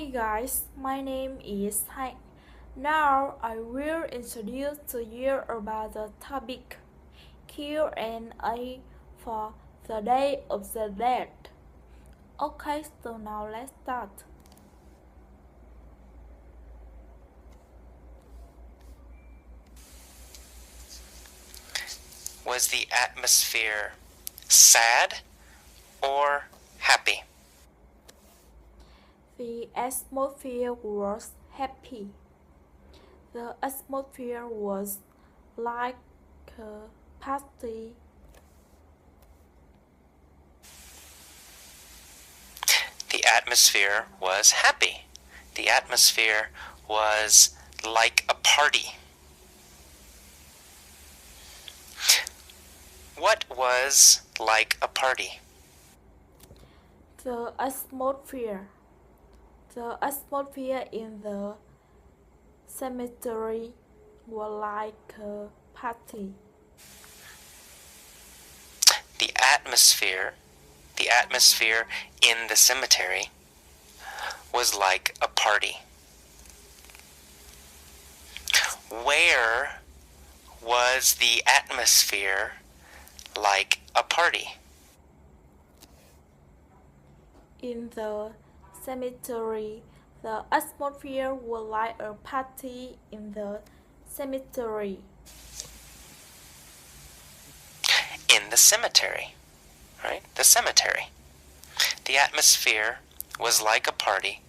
Hi guys, my name is Hai. Now I will introduce to you about the topic Q&A for the Day of the Dead. Okay, so now let's start. Was the atmosphere sad or happy? The atmosphere was happy. The atmosphere was like a party. The atmosphere was happy. The atmosphere was like a party. What was like a party? The atmosphere. The atmosphere in the cemetery was like a party. The atmosphere in the cemetery was like a party. Where was the atmosphere like a party? In the cemetery, the atmosphere was like a party in the cemetery. In the cemetery, right? The cemetery. The atmosphere was like a party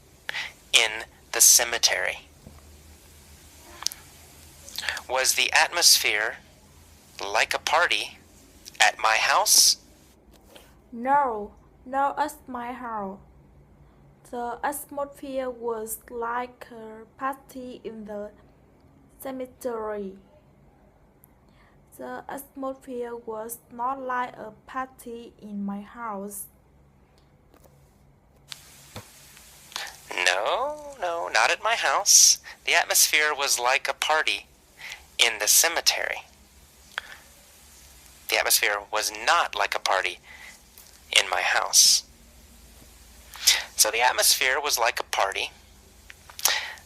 in the cemetery. Was the atmosphere like a party at my house? No, not at my house. The atmosphere was like a party in the cemetery. The atmosphere was not like a party in my house. No, not at my house. The atmosphere was like a party in the cemetery. The atmosphere was not like a party in my house. So the atmosphere was like a party.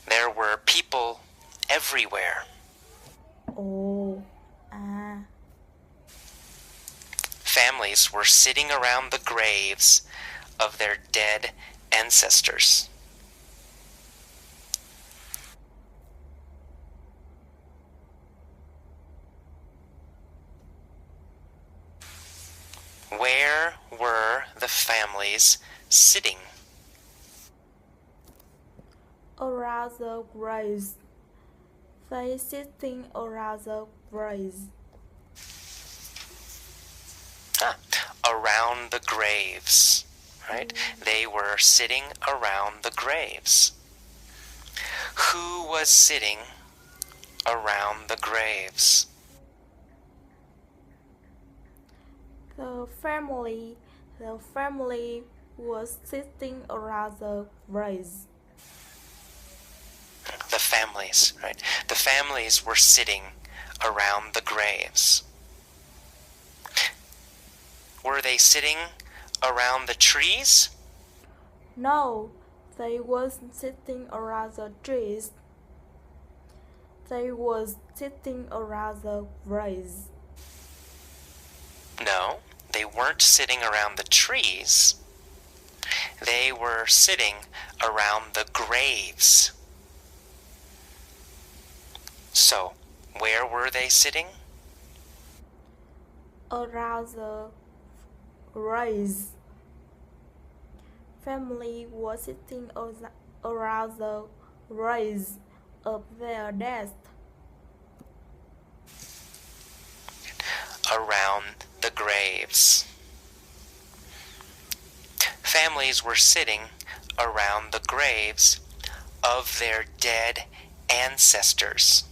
There were people everywhere. Oh, Families were sitting around the graves of their dead ancestors. Where were the families sitting? around the graves. They sitting around the graves. Around the graves, right? They were sitting around the graves. Who was sitting around the graves? The family was sitting around the graves. The families, right? The families were sitting around the graves. Were they sitting around the trees? No, they wasn't sitting around the trees. They was sitting around the graves. No, they weren't sitting around the trees. They were sitting around the graves. So, where were they sitting? Around the graves. Family was sitting around the graves of their dead. Around the graves. Families were sitting around the graves of their dead ancestors.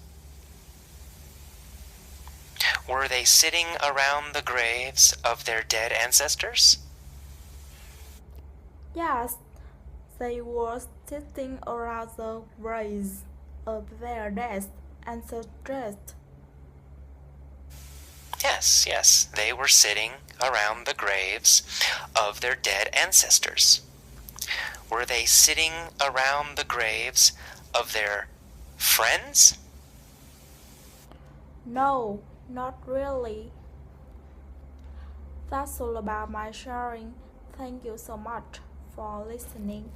Were they sitting around the graves of their dead ancestors? Yes, they were sitting around the graves of their dead ancestors. Yes, they were sitting around the graves of their dead ancestors. Were they sitting around the graves of their friends? No, not really. That's all about my sharing. Thank you so much for listening.